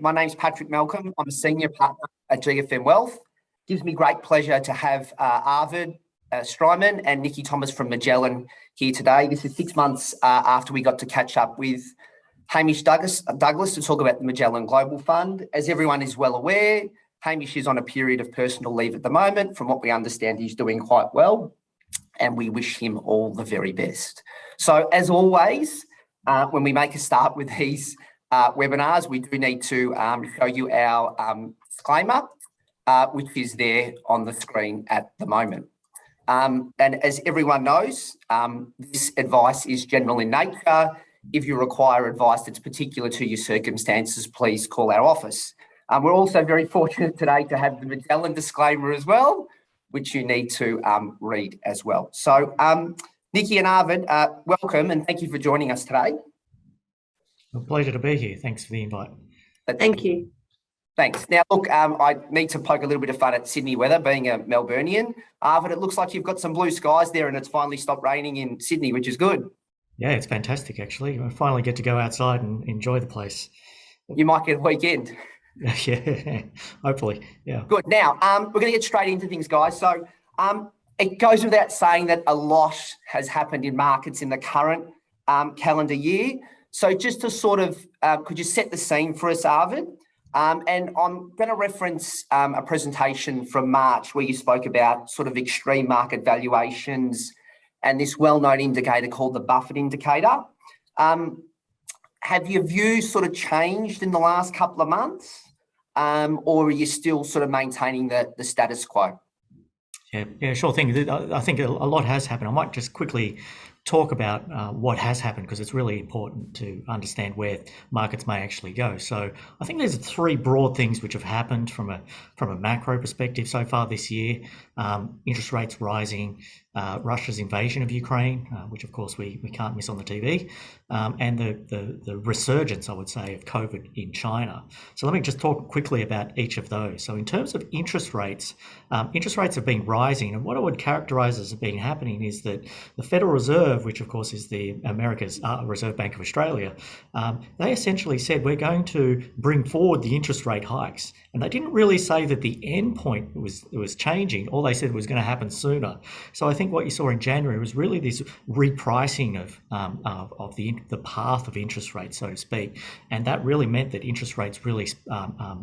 My name's Patrick Malcolm. I'm a senior partner at GFM Wealth. Gives me great pleasure to have Arvid Struyman and Nikki Thomas from Magellan here today. This is 6 months after we got to catch up with Hamish Douglas to talk about the Magellan Global Fund. As everyone is well aware, Hamish is on a period of personal leave at the moment. From what we understand, he's doing quite well, and we wish him all the very best. So, as always, when we make a start with these webinars, we do need to show you our disclaimer, which is there on the screen at the moment. And as everyone knows, this advice is general in nature. If you require advice that's particular to your circumstances, please call our office. We're also very fortunate today to have the Magellan disclaimer as well, which you need to read as well. So, Nikki and Arvid, welcome and thank you for joining us today. A pleasure to be here. Thanks for the invite. Thank you. Thanks. Now, look, I need to poke a little bit of fun at Sydney weather, being a Melburnian. Arvid, it looks like you've got some blue skies there and it's finally stopped raining in Sydney, which is good. Yeah, it's fantastic, actually. I finally get to go outside and enjoy the place. You might get a weekend. Yeah, hopefully, yeah. Good. Now, we're going to get straight into things, guys. So it goes without saying that a lot has happened in markets in the current calendar year. So just to sort of, could you set the scene for us, Arvid? And I'm going to reference a presentation from March where you spoke about sort of extreme market valuations and this well-known indicator called the Buffett indicator. Have your views sort of changed in the last couple of months, or are you still sort of maintaining the status quo? Yeah, sure thing. I think a lot has happened. I might just quickly talk about what has happened because it's really important to understand where markets may actually go. So I think there's three broad things which have happened from a macro perspective so far this year. Interest rates rising, Russia's invasion of Ukraine, which of course we can't miss on the TV, and the resurgence, I would say, of COVID in China. So let me just talk quickly about each of those. So in terms of interest rates have been rising, and what I would characterize as being happening is that the Federal Reserve, which of course is the America's Reserve Bank of Australia, they essentially said we're going to bring forward the interest rate hikes, and they didn't really say that the end point was changing. All they said was going to happen sooner. So I think what you saw in January was really this repricing of the path of interest rates, so to speak, and that really meant that interest rates really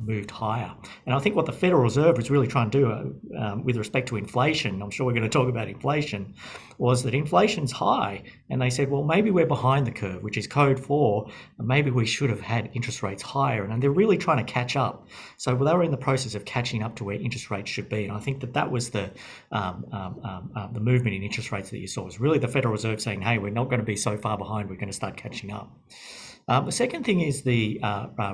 moved higher. And I think what the Federal Reserve was really trying to do with respect to inflation, I'm sure we're going to talk about inflation, was that inflation's high, and they said, well, maybe we're behind the curve, which is code for maybe we should have had interest rates higher, and they're really trying to catch up. So they were in the process of catching up to where interest rates should be, and I think that was the movement in interest rates that you saw. Was really the Federal Reserve saying, hey, we're not going to be so far behind, we're going to start catching up. The second thing is the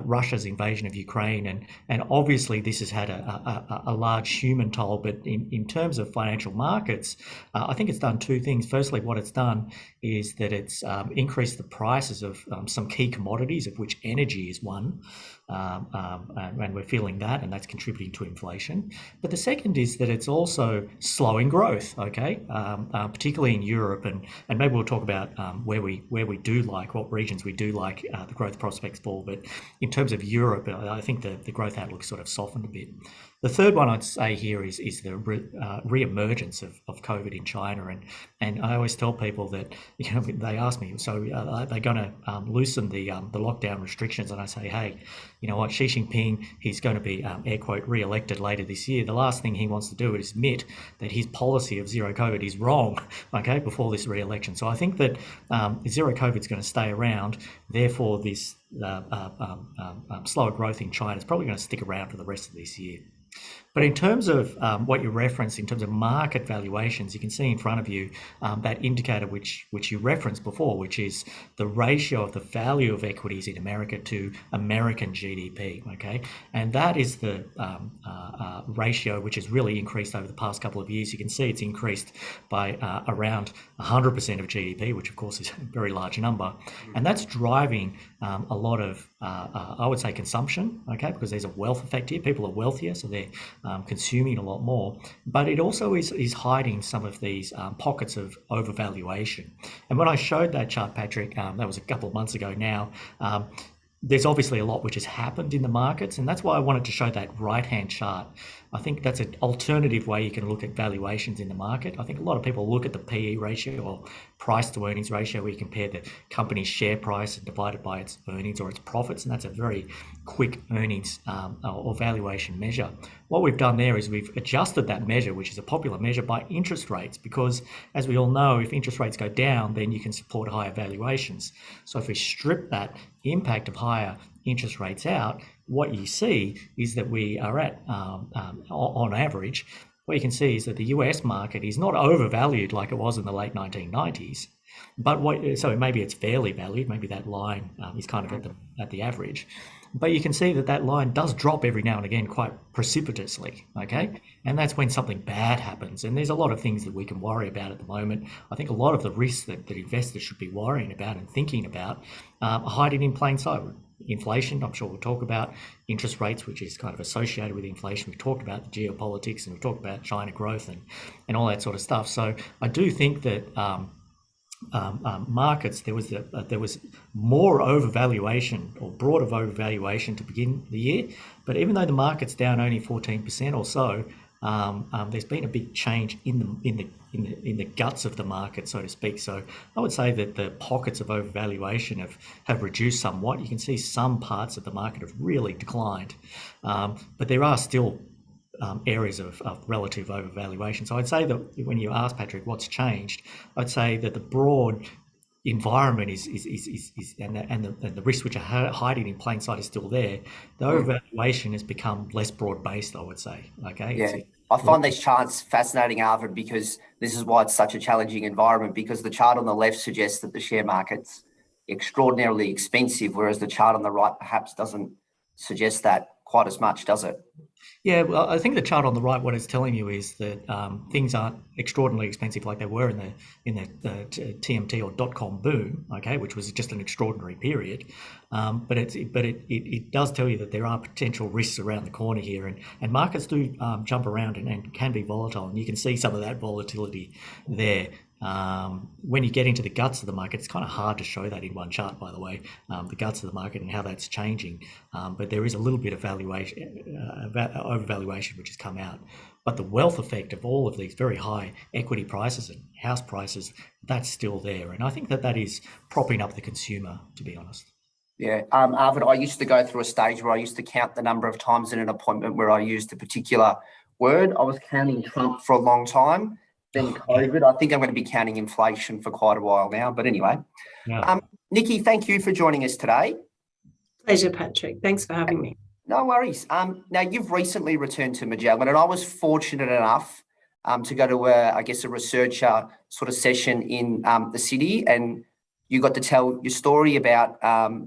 Russia's invasion of Ukraine, and obviously this has had a large human toll, but in terms of financial markets, I think it's done two things. Firstly, what it's done is that it's increased the prices of some key commodities, of which energy is one, and we're feeling that, and that's contributing to inflation. But the second is that it's also slowing growth, okay, particularly in Europe, and maybe we'll talk about where we do like, what regions we do like the growth prospects for. But in terms of Europe, I think the growth outlook sort of softened a bit. The third one I'd say here is the re-emergence of COVID in China, and I always tell people that, you know, they ask me, so are they going to loosen the lockdown restrictions? And I say, hey, you know what, Xi Jinping, he's going to be air quote re-elected later this year. The last thing he wants to do is admit that his policy of zero COVID is wrong, okay, before this re-election. So I think that zero COVID is going to stay around. Therefore, this slower growth in China is probably going to stick around for the rest of this year. But in terms of what you referenced in terms of market valuations, you can see in front of you that indicator which you referenced before, which is the ratio of the value of equities in America to American GDP, okay? And that is the ratio which has really increased over the past couple of years. You can see it's increased by around 100% of GDP, which of course is a very large number. And that's driving a lot of, I would say, consumption, okay? Because there's a wealth effect here. People are wealthier, so they're consuming a lot more, but it also is hiding some of these pockets of overvaluation. And when I showed that chart, Patrick, that was a couple of months ago now, there's obviously a lot which has happened in the markets, and that's why I wanted to show that right-hand chart. I think that's an alternative way you can look at valuations in the market. I think a lot of people look at the PE ratio or price to earnings ratio, where you compare the company's share price and divide it by its earnings or its profits, and that's a very quick earnings or valuation measure. What we've done there is we've adjusted that measure, which is a popular measure, by interest rates, because as we all know, if interest rates go down, then you can support higher valuations. So if we strip that impact of higher interest rates out, what you see is that we are at, on average, what you can see is that the US market is not overvalued like it was in the late 1990s, but so maybe it's fairly valued, maybe that line is kind of at the average, but you can see that that line does drop every now and again quite precipitously, okay? And that's when something bad happens. And there's a lot of things that we can worry about at the moment. I think a lot of the risks that investors should be worrying about and thinking about are hiding in plain sight. Inflation, I'm sure we'll talk about. Interest rates, which is kind of associated with inflation. We've talked about the geopolitics, and we've talked about China growth and all that sort of stuff. So I do think that markets, there was more overvaluation or broader overvaluation to begin the year, but even though the market's down only 14% or so, there's been a big change in the guts of the market, so to speak. So I would say that the pockets of overvaluation have reduced somewhat. You can see some parts of the market have really declined, but there are still areas of relative overvaluation. So I'd say that when you ask Patrick what's changed, I'd say that the broad environment is and the risks which are hiding in plain sight is still there. The overvaluation has become less broad based, I would say. Okay. Yeah. I find these charts fascinating, Arvid, because this is why it's such a challenging environment, because the chart on the left suggests that the share market's extraordinarily expensive, whereas the chart on the right perhaps doesn't suggest that quite as much, does it? Yeah, well, I think the chart on the right, what it's telling you is that things aren't extraordinarily expensive like they were in the TMT or .com boom, okay, which was just an extraordinary period. But it does tell you that there are potential risks around the corner here, and markets do jump around and can be volatile, and you can see some of that volatility there. When you get into the guts of the market, it's kind of hard to show that in one chart, by the way, the guts of the market and how that's changing. But there is a little bit of overvaluation which has come out. But the wealth effect of all of these very high equity prices and house prices, that's still there. And I think that is propping up the consumer, to be honest. Yeah. Arvid, I used to go through a stage where I used to count the number of times in an appointment where I used a particular word. I was counting Trump for a long time. Then COVID. I think I'm going to be counting inflation for quite a while now. But anyway, Yeah. Nikki, thank you for joining us today. Pleasure, Patrick. Thanks for having me. No worries. Now, you've recently returned to Magellan, and I was fortunate enough to go to a researcher sort of session in the city, and you got to tell your story about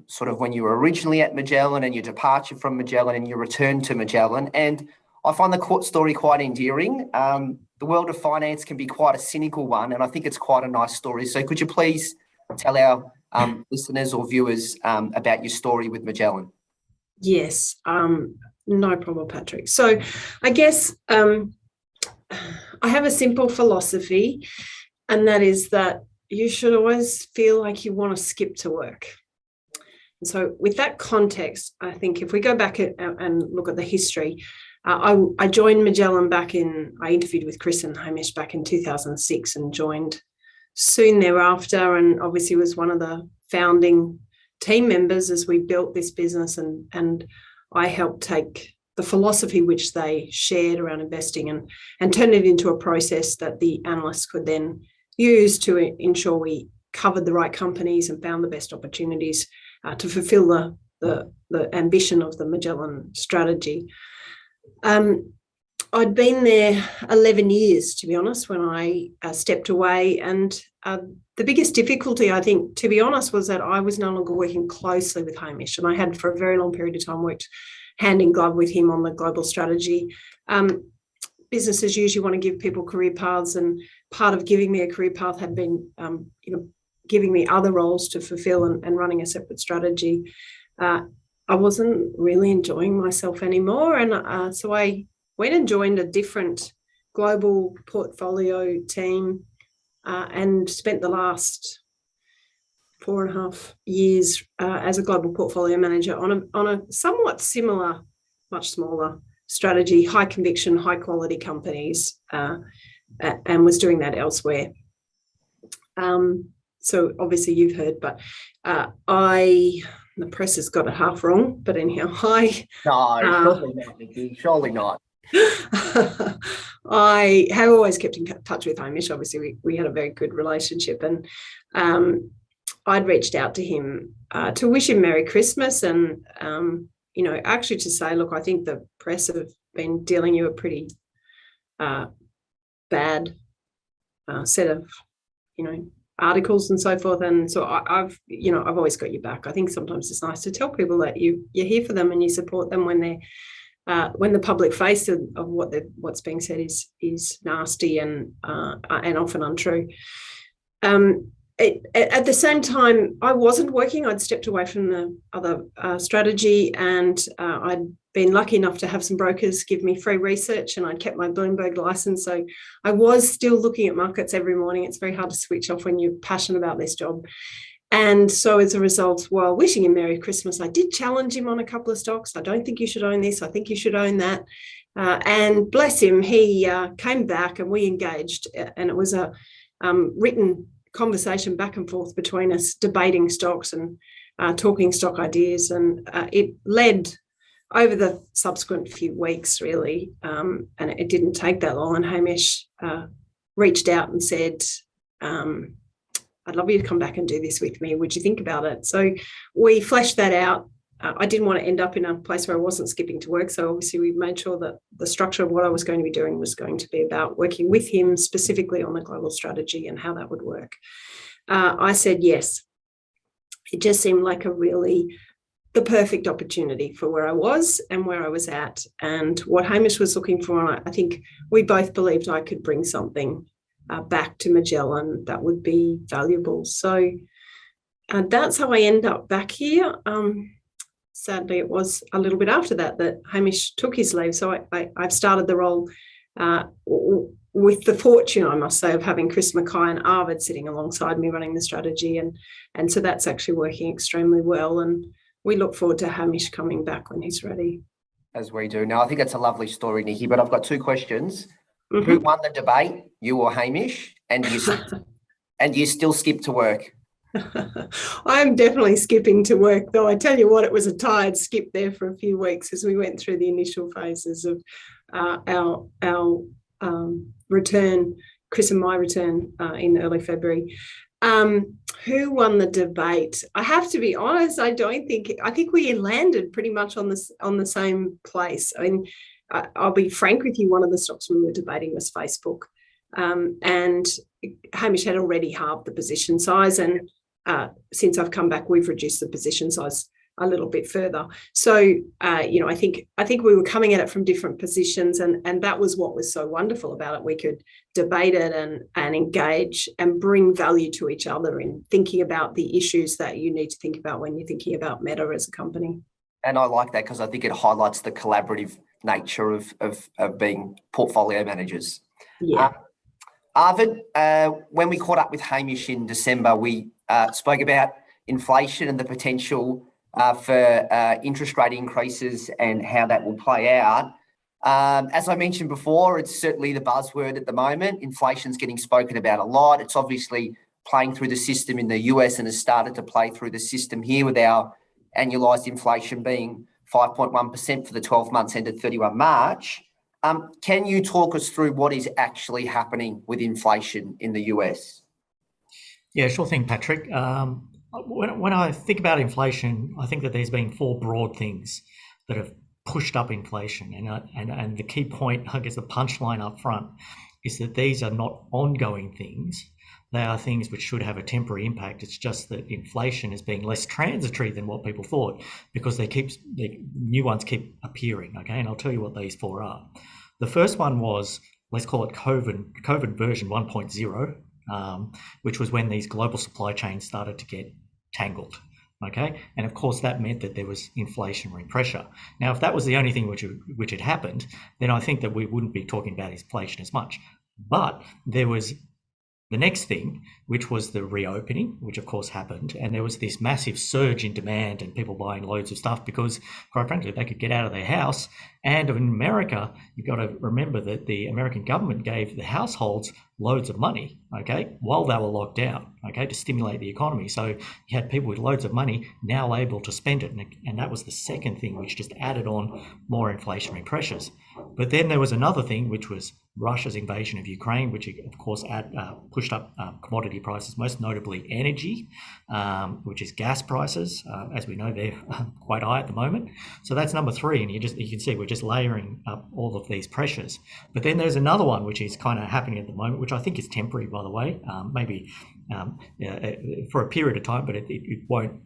sort of when you were originally at Magellan and your departure from Magellan and your return to Magellan. And I find the story quite endearing. The world of finance can be quite a cynical one, and I think it's quite a nice story. So could you please tell our listeners or viewers about your story with Magellan? Yes, no problem, Patrick. So I guess I have a simple philosophy, and that is that you should always feel like you want to skip to work. And so with that context, I think if we go back and look at the history, I joined Magellan I interviewed with Chris and Hamish back in 2006 and joined soon thereafter, and obviously was one of the founding team members as we built this business, and I helped take the philosophy which they shared around investing and turn it into a process that the analysts could then use to ensure we covered the right companies and found the best opportunities to fulfill the ambition of the Magellan strategy. I'd been there 11 years, to be honest, when I stepped away. And the biggest difficulty, I think, to be honest, was that I was no longer working closely with Hamish. And I had, for a very long period of time, worked hand in glove with him on the global strategy. Businesses usually want to give people career paths, and part of giving me a career path had been, giving me other roles to fulfill and running a separate strategy. I wasn't really enjoying myself anymore. And so I went and joined a different global portfolio team and spent the last 4.5 years as a global portfolio manager on a somewhat similar, much smaller strategy, high conviction, high quality companies, and was doing that elsewhere. So obviously you've heard, but the press has got it half wrong, but anyhow, No, surely not, Nikki. Surely not. I have always kept in touch with Hamish. Obviously, we had a very good relationship, and I'd reached out to him to wish him Merry Christmas, and actually to say, look, I think the press have been dealing you a pretty bad set of, articles and so forth, and so I've always got your back. I think sometimes it's nice to tell people that you're here for them and you support them when they're when the public face of what's being said is nasty and often untrue. At the same time, I wasn't working. I'd stepped away from the other strategy, and I'd been lucky enough to have some brokers give me free research, and I'd kept my Bloomberg license. So I was still looking at markets every morning. It's very hard to switch off when you're passionate about this job. And so as a result, while wishing him Merry Christmas, I did challenge him on a couple of stocks. I don't think you should own this. I think you should own that. And bless him, he came back and we engaged. And it was a written conversation back and forth between us, debating stocks and talking stock ideas. And it led over the subsequent few weeks, really. And it didn't take that long. And Hamish reached out and said, I'd love you to come back and do this with me. Would you think about it? So we fleshed that out. I didn't want to end up in a place where I wasn't skipping to work. So obviously we made sure that the structure of what I was going to be doing was going to be about working with him specifically on the global strategy and how that would work. I said yes. It just seemed like the perfect opportunity for where I was and where I was at and what Hamish was looking for. I think we both believed I could bring something back to Magellan that would be valuable. So that's how I end up back here. Sadly, it was a little bit after that Hamish took his leave. So I've started the role with the fortune, I must say, of having Chris Mackay and Arvid sitting alongside me running the strategy. And so that's actually working extremely well. And we look forward to Hamish coming back when he's ready. As we do. Now, I think it's a lovely story, Nikki, but I've got two questions. Mm-hmm. Who won the debate, you or Hamish? And do you still skip to work? I'm definitely skipping to work, though I tell you what, it was a tired skip there for a few weeks as we went through the initial phases of our return, Chris and my return in early February. Who won the debate? I have to be honest, I think we landed pretty much on the same place. I mean, I'll be frank with you, one of the stocks we were debating was Facebook. And Hamish had already halved the position size. And since I've come back, we've reduced the position size a little bit further. So, I think we were coming at it from different positions. And that was what was so wonderful about it. We could debate it and engage and bring value to each other in thinking about the issues that you need to think about when you're thinking about Meta as a company. And I like that because I think it highlights the collaborative nature of being portfolio managers. Yeah. Arvid, when we caught up with Hamish in December, we spoke about inflation and the potential for interest rate increases and how that will play out. As I mentioned before, it's certainly the buzzword at the moment. Inflation's getting spoken about a lot. It's obviously playing through the system in the US and has started to play through the system here with our annualised inflation being 5.1% for the 12 months ended 31 March. Can you talk us through what is actually happening with inflation in the US? Yeah, sure thing, Patrick. When I think about inflation, I think that there's been four broad things that have pushed up inflation. And the key point, I guess the punchline up front, is that these are not ongoing things. They are things which should have a temporary impact. It's just that inflation is being less transitory than what people thought because the new ones keep appearing, okay? And I'll tell you what these four are. The first one was, let's call it COVID version 1.0, which was when these global supply chains started to get tangled, okay? And of course, that meant that there was inflationary pressure. Now, if that was the only thing which had happened, then I think that we wouldn't be talking about inflation as much. But there was The next thing, which was the reopening, which of course happened, and there was this massive surge in demand and people buying loads of stuff because, quite frankly, they could get out of their house. And in America, you've got to remember that the American government gave the households loads of money, okay, while they were locked down, okay, to stimulate the economy. So you had people with loads of money now able to spend it. And that was the second thing, which just added on more inflationary pressures. But then there was another thing, which was Russia's invasion of Ukraine, which of course pushed up commodity prices, most notably energy, which is gas prices. As we know, they're quite high at the moment. So that's number three, and you can see we're just layering up all of these pressures. But then there's another one which is kind of happening at the moment, which I think is temporary, by the way, maybe for a period of time, but it won't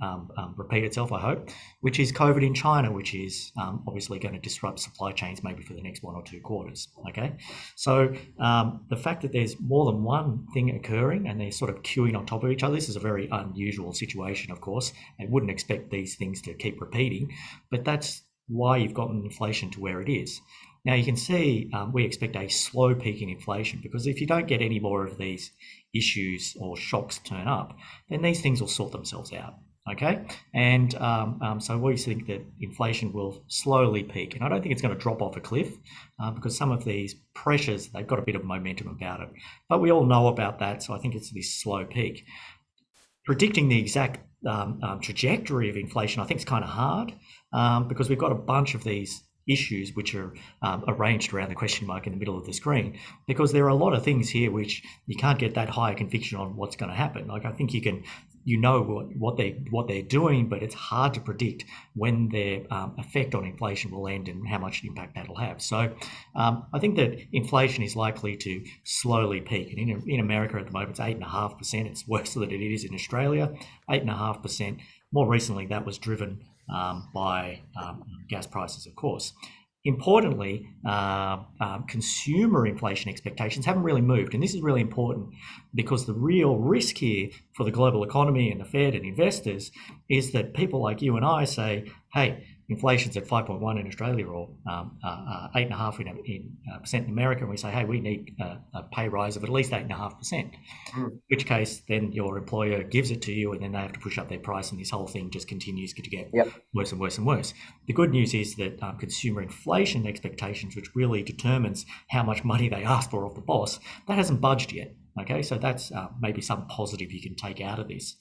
repeat itself, I hope, which is COVID in China, which is obviously going to disrupt supply chains maybe for the next 1 or 2 quarters. Okay, so the fact that there's more than one thing occurring and they're sort of queuing on top of each other, this is a very unusual situation, of course, and wouldn't expect these things to keep repeating, but that's why you've gotten inflation to where it is. Now you can see we expect a slow peak in inflation, because if you don't get any more of these issues or shocks turn up, then these things will sort themselves out. Okay, and so we think that inflation will slowly peak, and I don't think it's going to drop off a cliff because some of these pressures, they've got a bit of momentum about it, but we all know about that, so I think it's this slow peak. Predicting the exact trajectory of inflation, I think, is kind of hard because we've got a bunch of these issues which are arranged around the question mark in the middle of the screen, because there are a lot of things here which you can't get that high conviction on what's going to happen. Like, I think you can, what they're doing, but it's hard to predict when their effect on inflation will end and how much impact that'll have. So I think that inflation is likely to slowly peak, and in America at the moment it's 8.5%. It's worse than it is in Australia, 8.5%. More recently, that was driven by gas prices, of course. Importantly, consumer inflation expectations haven't really moved. And this is really important because the real risk here for the global economy and the Fed and investors is that people like you and I say, hey, inflation's at 5.1 in Australia or 8.5% in America, and we say, hey, we need a pay rise of at least 8.5%. In which case, then your employer gives it to you, and then they have to push up their price, and this whole thing just continues to get worse and worse and worse. The good news is that consumer inflation expectations, which really determines how much money they ask for off the boss, that hasn't budged yet. Okay, so that's maybe some positive you can take out of this.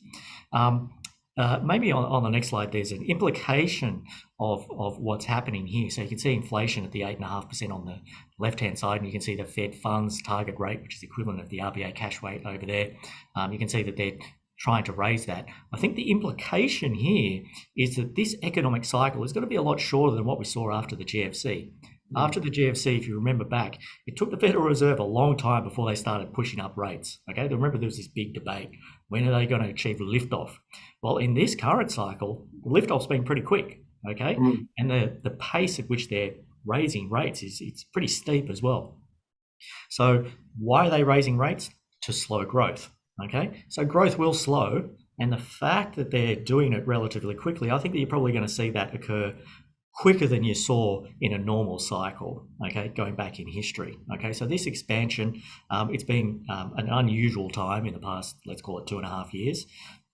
Maybe on the next slide, there's an implication of what's happening here. So you can see inflation at the 8.5% on the left-hand side, and you can see the Fed funds target rate, which is equivalent of the RBA cash rate over there. You can see that they're trying to raise that. I think the implication here is that this economic cycle is going to be a lot shorter than what we saw after the GFC. After the GFC, if you remember back, it took the Federal Reserve a long time before they started pushing up rates. Okay, remember there was this big debate. When are they going to achieve liftoff? Well, in this current cycle, liftoff's been pretty quick. Okay, and the pace at which they're raising rates it's pretty steep as well. So why are they raising rates? To slow growth. Okay, so growth will slow, and the fact that they're doing it relatively quickly, I think that you're probably going to see that occur quicker than you saw in a normal cycle, okay, going back in history. Okay, so this expansion, it's been an unusual time in the past, let's call it 2.5 years,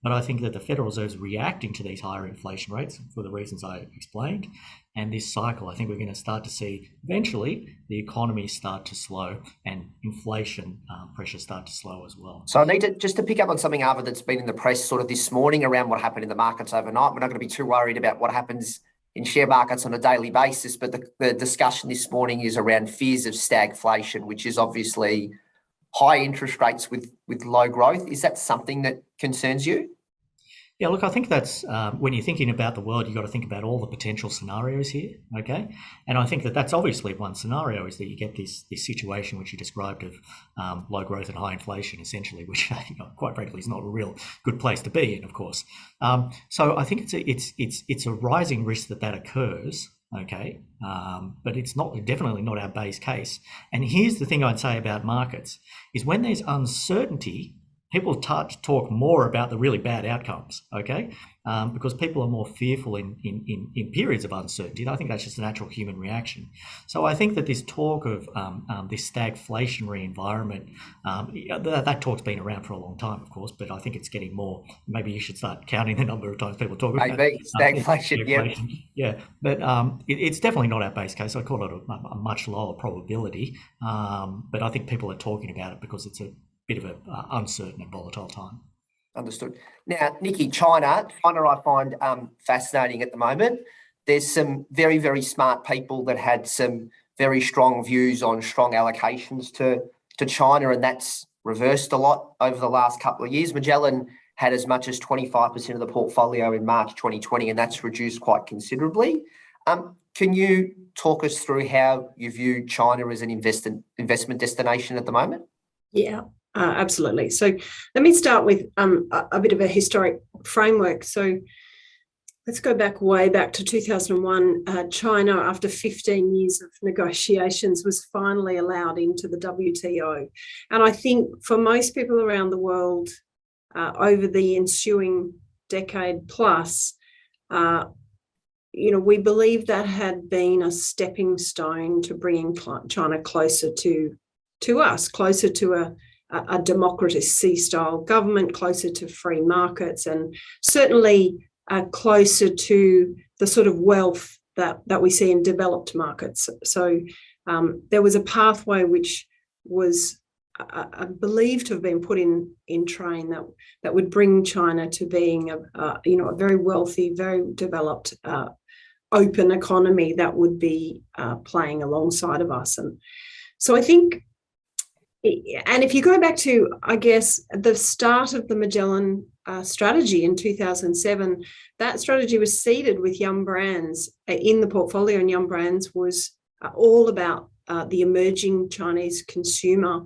but I think that the Federal Reserve is reacting to these higher inflation rates for the reasons I explained, and this cycle, I think we're going to start to see eventually the economy start to slow and inflation pressures start to slow as well. So I need to just to pick up on something, Arvid, that's been in the press sort of this morning around what happened in the markets overnight. We're not going to be too worried about what happens in share markets on a daily basis, but the discussion this morning is around fears of stagflation, which is obviously high interest rates with low growth. Is that something that concerns you? Yeah, look, I think that's when you're thinking about the world, you've got to think about all the potential scenarios here, okay? And I think that that's obviously one scenario, is that you get this situation which you described of low growth and high inflation, essentially, which quite frankly is not a real good place to be in, of course. So I think it's a rising risk that occurs, okay? But it's definitely not our base case. And here's the thing I'd say about markets is when there's uncertainty, people talk more about the really bad outcomes, okay? Because people are more fearful in periods of uncertainty. And I think that's just a natural human reaction. So I think that this talk of this stagflationary environment, that talk's been around for a long time, of course, but I think it's getting more. Maybe you should start counting the number of times people talk about Maybe stagflation. Yeah. Yeah, but it's definitely not our base case. I call it a much lower probability, but I think people are talking about it because it's a bit of an uncertain and volatile time. Understood. Now, Nikki, China I find fascinating at the moment. There's some very, very smart people that had some very strong views on strong allocations to China, and that's reversed a lot over the last couple of years. Magellan had as much as 25% of the portfolio in March 2020, and that's reduced quite considerably. Can you talk us through how you view China as an investment destination at the moment? Yeah. Absolutely. So let me start with a bit of a historic framework. So let's go way back to 2001. China, after 15 years of negotiations, was finally allowed into the WTO. And I think for most people around the world, over the ensuing decade plus, we believe that had been a stepping stone to bringing China closer to us, closer to a democracy-style government, closer to free markets, and certainly closer to the sort of wealth that we see in developed markets. So there was a pathway which was believed to have been put in train that would bring China to being a very wealthy, very developed, open economy that would be playing alongside of us. And so I think. And if you go back to, I guess, the start of the Magellan strategy in 2007, that strategy was seeded with Yum Brands in the portfolio, and Yum Brands was all about the emerging Chinese consumer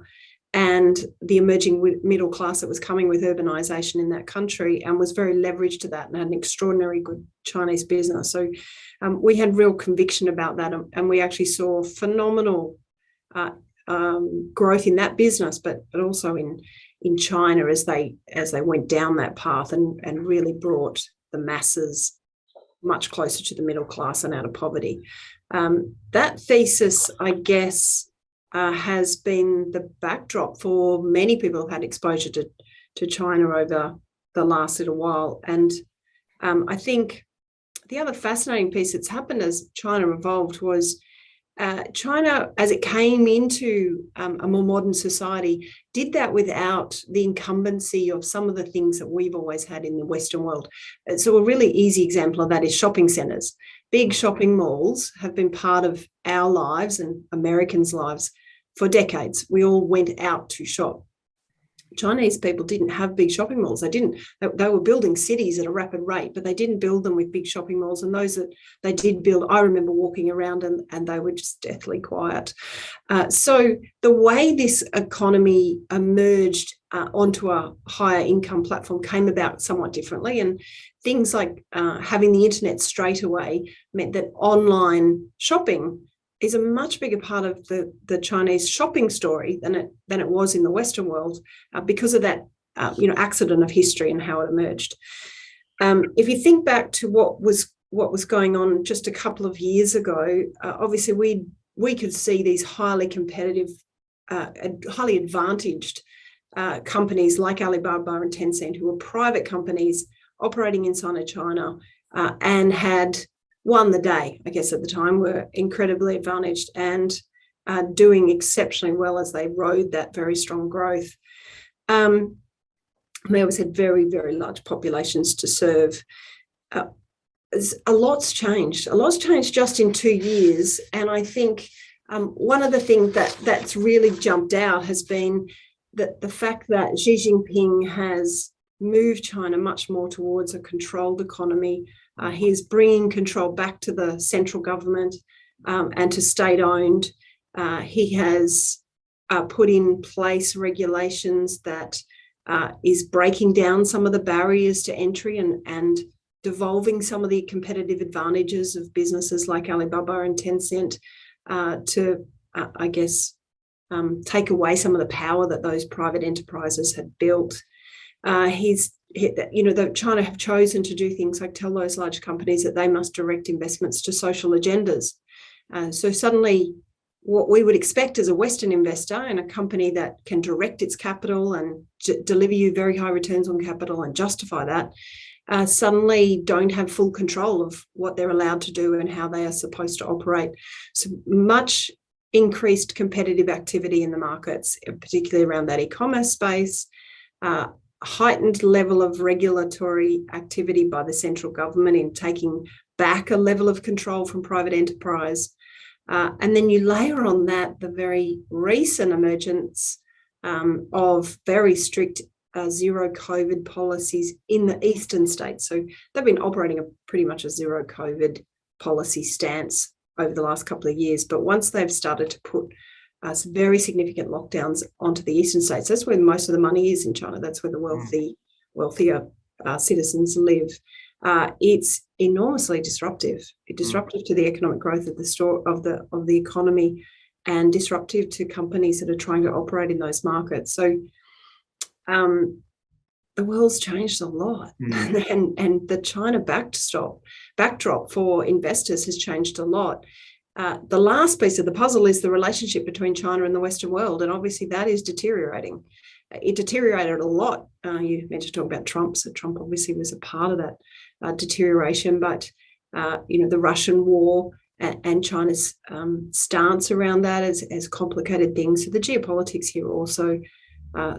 and the emerging middle class that was coming with urbanisation in that country, and was very leveraged to that and had an extraordinary good Chinese business. So we had real conviction about that, and we actually saw phenomenal growth in that business, but also in China as they went down that path and really brought the masses much closer to the middle class and out of poverty. That thesis, I guess, has been the backdrop for many people who've had exposure to China over the last little while. And I think the other fascinating piece that's happened as China evolved was China, as it came into a more modern society, did that without the incumbency of some of the things that we've always had in the Western world. So a really easy example of that is shopping centres. Big shopping malls have been part of our lives and Americans' lives for decades. We all went out to shop. Chinese people didn't have big shopping malls. They were building cities at a rapid rate, but they didn't build them with big shopping malls. And those that they did build, I remember walking around and they were just deathly quiet. So the way this economy emerged onto a higher income platform came about somewhat differently. And things like having the internet straight away meant that online shopping is a much bigger part of the Chinese shopping story than it was in the Western world because of that accident of history and how it emerged. If you think back to what was going on just a couple of years ago, obviously we could see these highly competitive, highly advantaged companies like Alibaba and Tencent, who were private companies operating inside of China and had won the day, I guess at the time, were incredibly advantaged and doing exceptionally well as they rode that very strong growth. They always had very, very large populations to serve. A lot's changed. A lot's changed just in 2 years. And I think one of the things that's really jumped out has been that the fact that Xi Jinping has moved China much more towards a controlled economy. He's bringing control back to the central government and to state-owned. He has put in place regulations that is breaking down some of the barriers to entry and devolving some of the competitive advantages of businesses like Alibaba and Tencent to, I guess, take away some of the power that those private enterprises had built. China have chosen to do things like tell those large companies that they must direct investments to social agendas. So suddenly, what we would expect as a Western investor in a company that can direct its capital and deliver you very high returns on capital and justify that, suddenly don't have full control of what they're allowed to do and how they are supposed to operate. So much increased competitive activity in the markets, particularly around that e-commerce space, heightened level of regulatory activity by the central government in taking back a level of control from private enterprise. And then you layer on that the very recent emergence of very strict zero COVID policies in the eastern states. So they've been operating pretty much a zero COVID policy stance over the last couple of years. But once they've started to put some very significant lockdowns onto the eastern states, that's where most of the money is in China. That's where the wealthier citizens live. It's enormously disruptive. It's disruptive to the economic growth of the economy, and disruptive to companies that are trying to operate in those markets. So the world's changed a lot, and the China backdrop for investors has changed a lot. The last piece of the puzzle is the relationship between China and the Western world, and obviously that is deteriorating. It deteriorated a lot. You mentioned talking about Trump, so Trump obviously was a part of that deterioration, but the Russian war and China's stance around that has complicated things. So the geopolitics here are also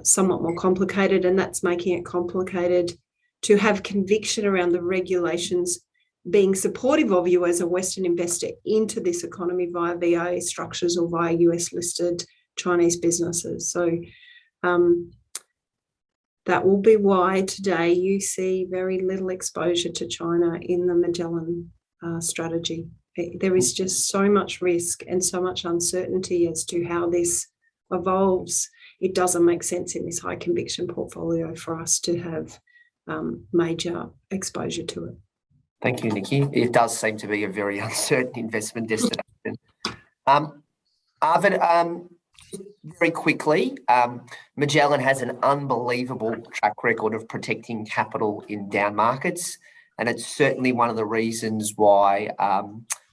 somewhat more complicated, and that's making it complicated to have conviction around the regulations being supportive of you as a Western investor into this economy via VA structures or via US listed Chinese businesses. So that will be why today you see very little exposure to China in the Magellan strategy. There is just so much risk and so much uncertainty as to how this evolves. It doesn't make sense in this high conviction portfolio for us to have major exposure to it. Thank you, Nikki. It does seem to be a very uncertain investment destination. Arvid, very quickly, Magellan has an unbelievable track record of protecting capital in down markets, and it's certainly one of the reasons why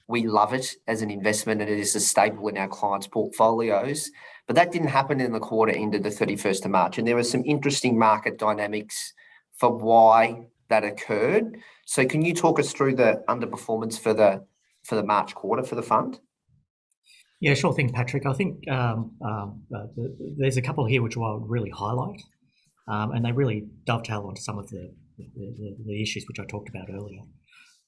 we love it as an investment, and it is a staple in our clients' portfolios. But that didn't happen in the quarter ended the 31st of March, and there were some interesting market dynamics for why that occurred. So can you talk us through the underperformance for the March quarter for the fund? Yeah, sure thing, Patrick. I think there's a couple here which I would really highlight, and they really dovetail onto some of the issues which I talked about earlier.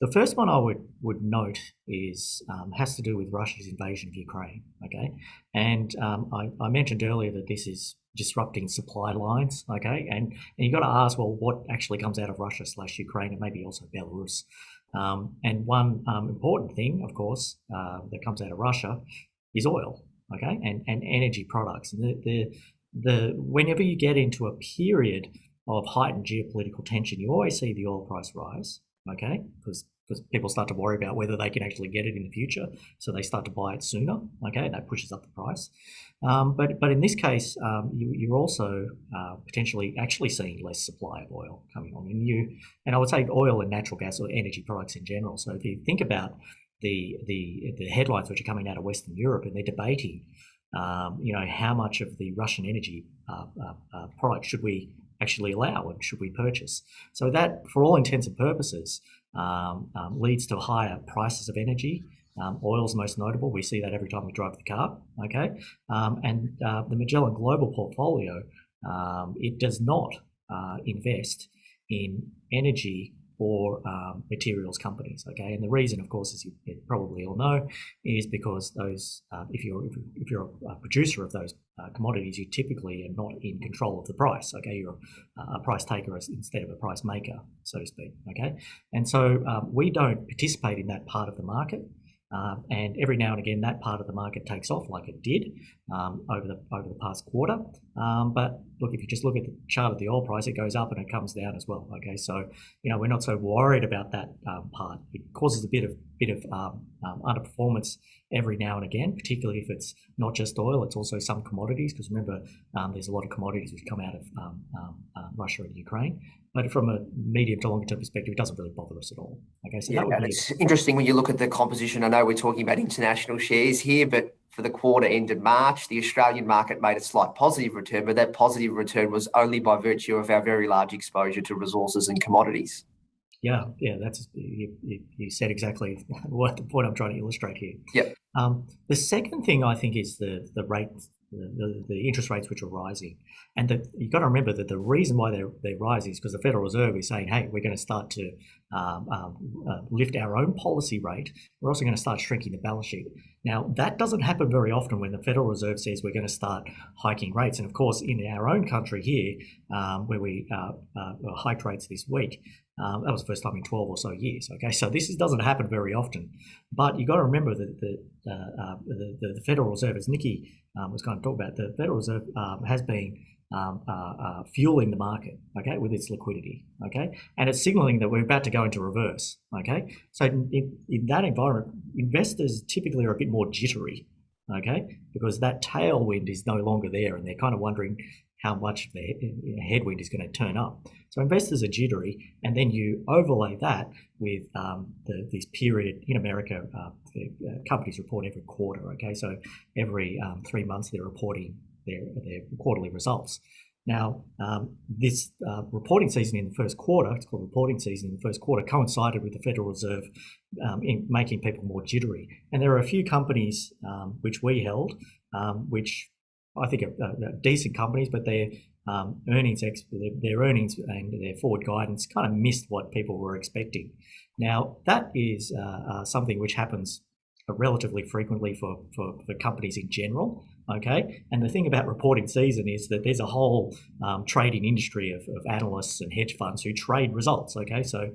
The first one I would note is has to do with Russia's invasion of Ukraine. Okay, and I mentioned earlier that this is disrupting supply lines. Okay, and you got to ask, well, what actually comes out of Russia/Ukraine, and maybe also Belarus. And one important thing, of course, that comes out of Russia is oil. Okay, and energy products. And whenever you get into a period of heightened geopolitical tension, you always see the oil price rise. Okay, because people start to worry about whether they can actually get it in the future, so they start to buy it sooner. Okay, and that pushes up the price. But in this case, you're also potentially actually seeing less supply of oil coming on. And I would say oil and natural gas or energy products in general. So if you think about the headlines which are coming out of Western Europe, and they're debating, how much of the Russian energy product should we actually allow and should we purchase. So that, for all intents and purposes, leads to higher prices of energy. Oil's most notable. We see that every time we drive the car. Okay, and the Magellan Global portfolio, it does not invest in energy or materials companies. Okay, and the reason, of course, as you probably all know, is because those, if you're a producer of those commodities, you typically are not in control of the price. Okay, you're a price taker instead of a price maker, so to speak. Okay, and so we don't participate in that part of the market. And every now and again, that part of the market takes off, like it did over the past quarter. But look, if you just look at the chart of the oil price, it goes up and it comes down as well. Okay, so we're not so worried about that part. It causes a bit bit of underperformance every now and again, particularly if it's not just oil, it's also some commodities, because remember, there's a lot of commodities which come out of Russia and Ukraine. But from a medium to longer term perspective, it doesn't really bother us at all. Okay, so that would be it's interesting when you look at the composition. I know we're talking about international shares here, but for the quarter ended March, the Australian market made a slight positive return, but that positive return was only by virtue of our very large exposure to resources and commodities. Yeah, that's you said exactly what the point I'm trying to illustrate here. Yep. The second thing I think is the rate, the interest rates which are rising, and that you've got to remember that the reason why they're rising is because the Federal Reserve is saying, hey, we're going to start to lift our own policy rate. We're also going to start shrinking the balance sheet. Now, that doesn't happen very often when the Federal Reserve says we're going to start hiking rates. And of course, in our own country here, where we hiked rates this week, that was the first time in 12 or so years. Okay, so this doesn't happen very often. But you've got to remember that the Federal Reserve, as Nikki was going to talk about, the Federal Reserve has been fueling the market, okay, with its liquidity, okay, and it's signaling that we're about to go into reverse, okay. So in that environment, investors typically are a bit more jittery, okay, because that tailwind is no longer there, and they're kind of wondering how much the headwind is going to turn up. So investors are jittery, and then you overlay that with this period in America. Companies report every quarter, okay, so every 3 months they're reporting their quarterly results. Now, this reporting season in the first quarter, it's called reporting season in the first quarter, coincided with the Federal Reserve in making people more jittery. And there are a few companies which we held, which I think are decent companies, but their earnings and their forward guidance kind of missed what people were expecting. Now, that is something which happens relatively frequently for companies in general, okay? And the thing about reporting season is that there's a whole trading industry of analysts and hedge funds who trade results, okay? So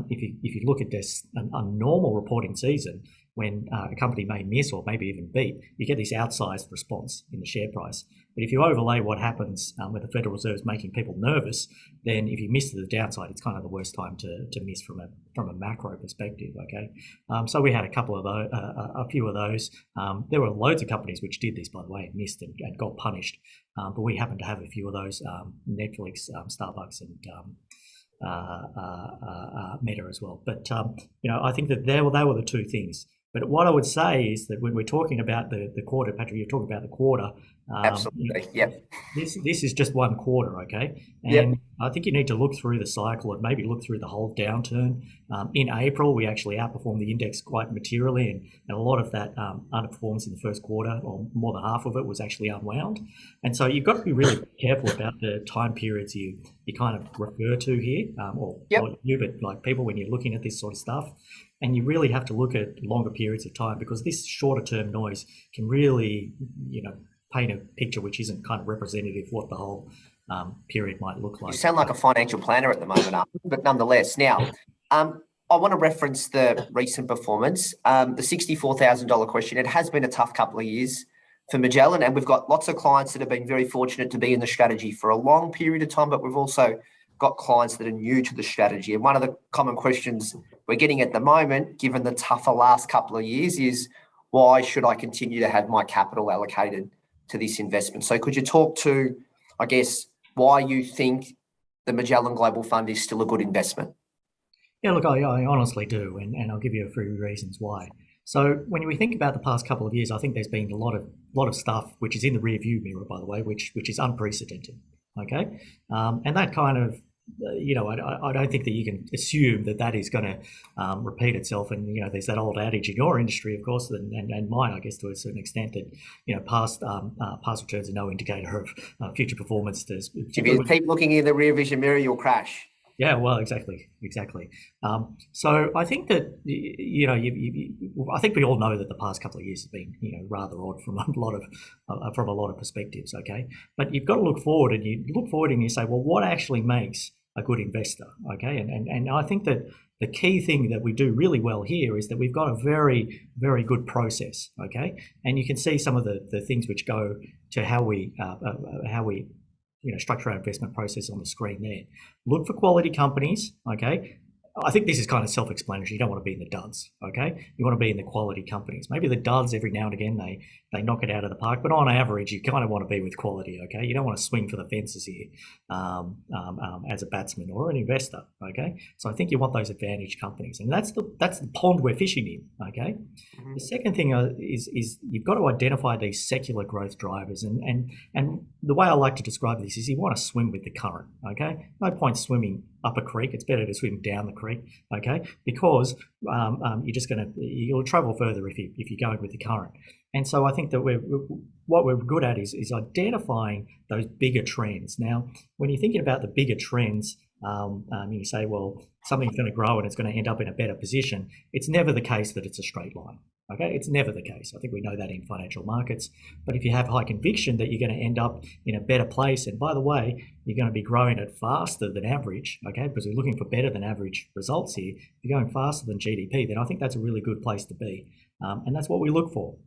if you look at this, a normal reporting season, when a company may miss or maybe even beat, you get this outsized response in the share price. But if you overlay what happens when the Federal Reserve is making people nervous, then if you miss to the downside, it's kind of the worst time to miss from a macro perspective. Okay, so we had a few of those. There were loads of companies which did this, by the way, and missed and got punished. But we happened to have a few of those: Netflix, Starbucks, and Meta as well. But I think that they were the two things. But what I would say is that when we're talking about the quarter, Patrick, you're talking about the quarter. Absolutely, yep. This is just one quarter, okay? And yep. I think you need to look through the cycle and maybe look through the whole downturn. In April, we actually outperformed the index quite materially, and a lot of that underperformance in the first quarter, or more than half of it, was actually unwound. And so you've got to be really careful about the time periods you kind of refer to here, yep. not you, but like people when you're looking at this sort of stuff. And you really have to look at longer periods of time, because this shorter term noise can really, paint a picture which isn't kind of representative of what the whole period might look like. You sound like a financial planner at the moment, but nonetheless. Now, I want to reference the recent performance. The $64,000 question, it has been a tough couple of years for Magellan, and we've got lots of clients that have been very fortunate to be in the strategy for a long period of time, but we've also got clients that are new to the strategy. And one of the common questions we're getting at the moment, given the tougher last couple of years, is why should I continue to have my capital allocated to this investment? So could you talk to, I guess, why you think the Magellan Global Fund is still a good investment? Yeah, look, I honestly do, and I'll give you a few reasons why. So when we think about the past couple of years, I think there's been a lot of stuff which is in the rear view mirror, by the way, which is unprecedented. Okay, and that kind of, I don't think that you can assume that is going to repeat itself. And there's that old adage in your industry, of course, and mine, I guess, to a certain extent, that past returns are no indicator of future performance. If you keep looking in the rear vision mirror, you'll crash. Yeah, well, exactly. So I think that I think we all know that the past couple of years have been rather odd from a lot of perspectives. Okay, but you've got to look forward, and you say, well, what actually makes a good investor? Okay, and I think that the key thing that we do really well here is that we've got a very, very good process. Okay, and you can see some of the things which go to how we structure our investment process on the screen there. Look for quality companies, okay? I think this is kind of self-explanatory. You don't want to be in the duds, okay? You want to be in the quality companies. Maybe the duds every now and again they knock it out of the park, but on average, you kind of want to be with quality, okay? You don't want to swing for the fences here as a batsman or an investor, okay? So I think you want those advantage companies, and that's the pond we're fishing in, okay? Mm-hmm. The second thing is you've got to identify these secular growth drivers, and the way I like to describe this is you want to swim with the current, okay? No point swimming up a creek. It's better to swim down the creek, okay? Because you'll travel further if you're going with the current. And so I think that what we're good at is identifying those bigger trends. Now, when you're thinking about the bigger trends, you say, well, something's going to grow and it's going to end up in a better position. It's never the case that it's a straight line. Okay, it's never the case. I think we know that in financial markets. But if you have high conviction that you're going to end up in a better place, and by the way, you're going to be growing at faster than average, okay, because we're looking for better than average results here. If you're going faster than GDP, then I think that's a really good place to be. And that's what we look for.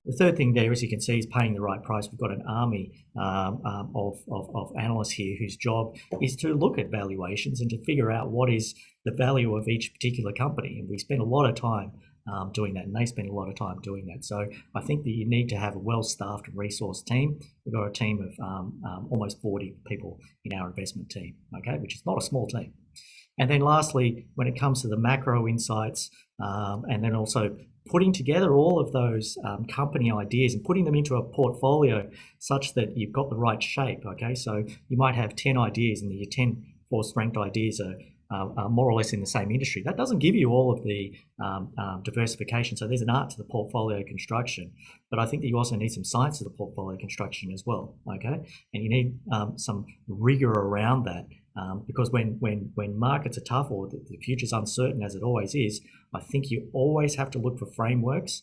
The third thing there, as you can see, is paying the right price. We've got an army of analysts here whose job is to look at valuations and to figure out what is the value of each particular company. And we spend a lot of time doing that, and they spend a lot of time doing that. So I think that you need to have a well-staffed and resourced team. We've got a team of almost 40 people in our investment team, okay, which is not a small team. And then lastly, when it comes to the macro insights, and then also putting together all of those company ideas and putting them into a portfolio such that you've got the right shape, okay? So you might have 10 ideas, and your 10 force-ranked ideas are more or less in the same industry. That doesn't give you all of the diversification. So there's an art to the portfolio construction, but I think that you also need some science to the portfolio construction as well, okay? And you need some rigor around that, because when markets are tough or the future's uncertain, as it always is, I think you always have to look for frameworks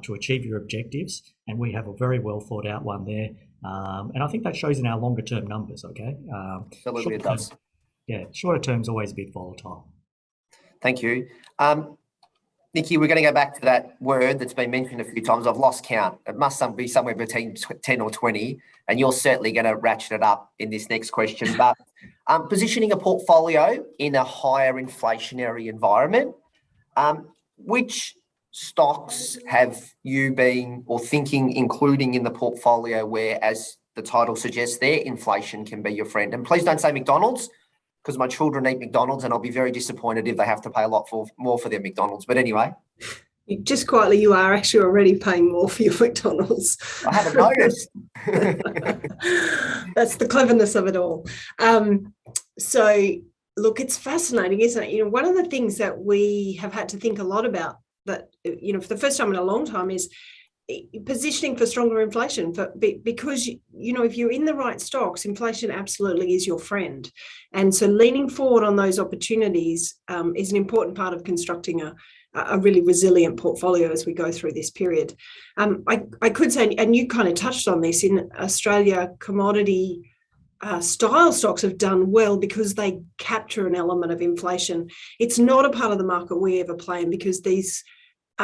to achieve your objectives, and we have a very well thought out one there. And I think that shows in our longer term numbers, okay? Absolutely, it does. Yeah, shorter term's always a bit volatile. Thank you. Nikki, we're going to go back to that word that's been mentioned a few times. I've lost count. It must be somewhere between 10 or 20, and you're certainly going to ratchet it up in this next question. But positioning a portfolio in a higher inflationary environment, which stocks have you been or thinking including in the portfolio where, as the title suggests there, inflation can be your friend? And please don't say McDonald's, because my children eat McDonald's and I'll be very disappointed if they have to pay a lot more for their McDonald's. But anyway. Just quietly, you are actually already paying more for your McDonald's. I haven't noticed. That's the cleverness of it all. So, look, it's fascinating, isn't it? You know, one of the things that we have had to think a lot about, that, you know, for the first time in a long time, is positioning for stronger inflation, because, you know, if you're in the right stocks, inflation absolutely is your friend. And so leaning forward on those opportunities is an important part of constructing a really resilient portfolio as we go through this period. I could say, and you kind of touched on this, in Australia, commodity style stocks have done well because they capture an element of inflation. It's not a part of the market we ever play in, because these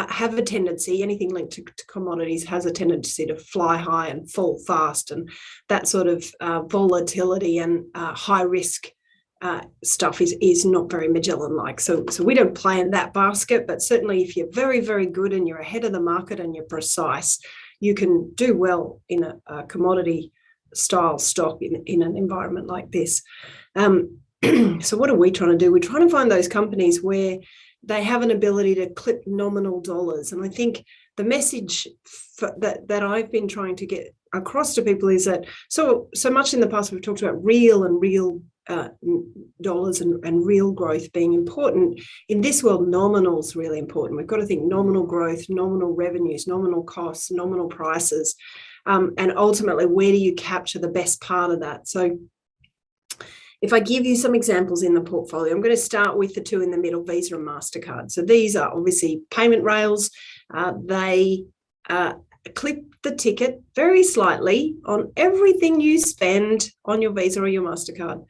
have a tendency, anything linked to commodities has a tendency to fly high and fall fast, and that sort of volatility and high risk stuff is not very Magellan-like. So we don't play in that basket, but certainly if you're very, very good and you're ahead of the market and you're precise, you can do well in a commodity style stock in an environment like this. So what are we trying to do? We're trying to find those companies where they have an ability to clip nominal dollars. And I think the message that I've been trying to get across to people is that so much in the past we've talked about real dollars and real growth being important. In this world, nominal is really important. We've got to think nominal growth, nominal revenues, nominal costs, nominal prices, and ultimately, where do you capture the best part of that? So if I give you some examples in the portfolio, I'm going to start with the two in the middle, Visa and MasterCard. So these are obviously payment rails. They clip the ticket very slightly on everything you spend on your Visa or your MasterCard.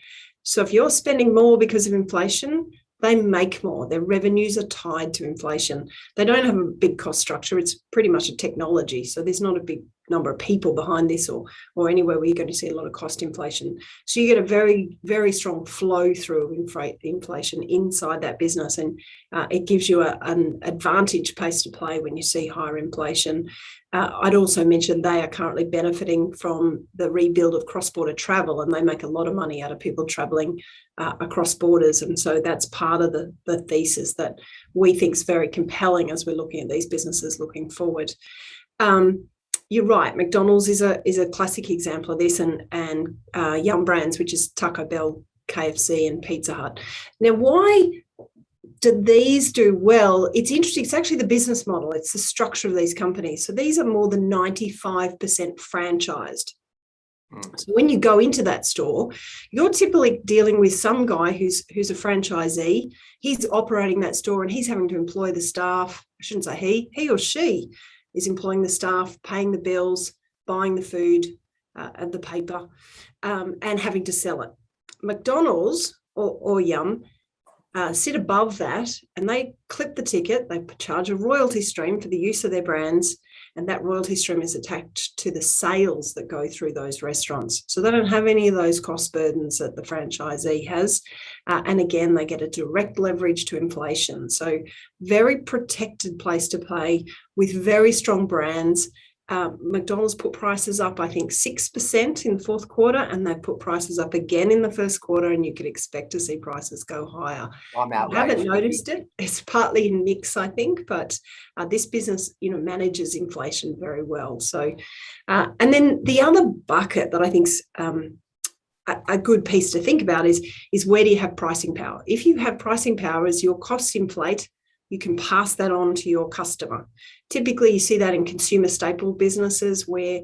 So if you're spending more because of inflation, they make more. Their revenues are tied to inflation. They don't have a big cost structure. It's pretty much a technology. So there's not a big number of people behind this, or anywhere where you're going to see a lot of cost inflation. So you get a very, very strong flow through of inflation inside that business, and it gives you an advantage place to play when you see higher inflation. I'd also mention they are currently benefiting from the rebuild of cross-border travel, and they make a lot of money out of people traveling across borders. And so that's part of the thesis that we think is very compelling as we're looking at these businesses looking forward. You're right, McDonald's is a classic example of this, and Yum Brands, which is Taco Bell, KFC, and Pizza Hut. Now, why do these do well? It's interesting. It's actually the business model. It's the structure of these companies. So these are more than 95% franchised. So when you go into that store, you're typically dealing with some guy who's a franchisee. He's operating that store and he's having to employ the staff. I shouldn't say he or she is employing the staff, paying the bills, buying the food and the paper, and having to sell it. McDonald's or Yum sit above that, and they clip the ticket. They charge a royalty stream for the use of their brands, and that royalty stream is attached to the sales that go through those restaurants. So they don't have any of those cost burdens that the franchisee has. And again, they get a direct leverage to inflation. So very protected place to play with very strong brands. McDonald's put prices up, I think, 6% in the fourth quarter, and they put prices up again in the first quarter, and you could expect to see prices go higher. I'm outraged. I haven't noticed it. It's partly in mix, I think, but this business, manages inflation very well. So, and then the other bucket that I think's a good piece to think about is where do you have pricing power? If you have pricing power as your costs inflate, you can pass that on to your customer. Typically, you see that in consumer staple businesses where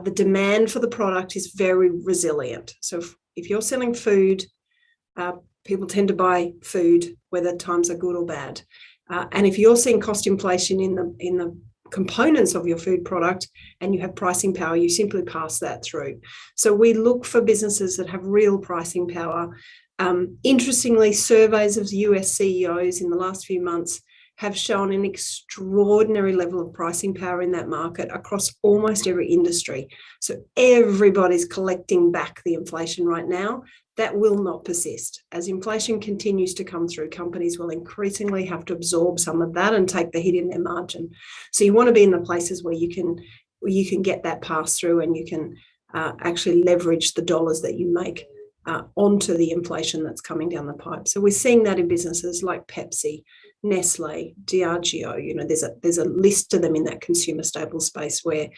the demand for the product is very resilient. So if you're selling food, people tend to buy food whether times are good or bad. And if you're seeing cost inflation in the components of your food product and you have pricing power, you simply pass that through. So we look for businesses that have real pricing power. Interestingly, surveys of US CEOs in the last few months have shown an extraordinary level of pricing power in that market across almost every industry. So everybody's collecting back the inflation right now. That will not persist. As inflation continues to come through, companies will increasingly have to absorb some of that and take the hit in their margin. So you want to be in the places where you can get that pass through, and you can actually leverage the dollars that you make onto the inflation that's coming down the pipe. So we're seeing that in businesses like Pepsi, Nestle, Diageo. There's a list of them in that consumer staples space where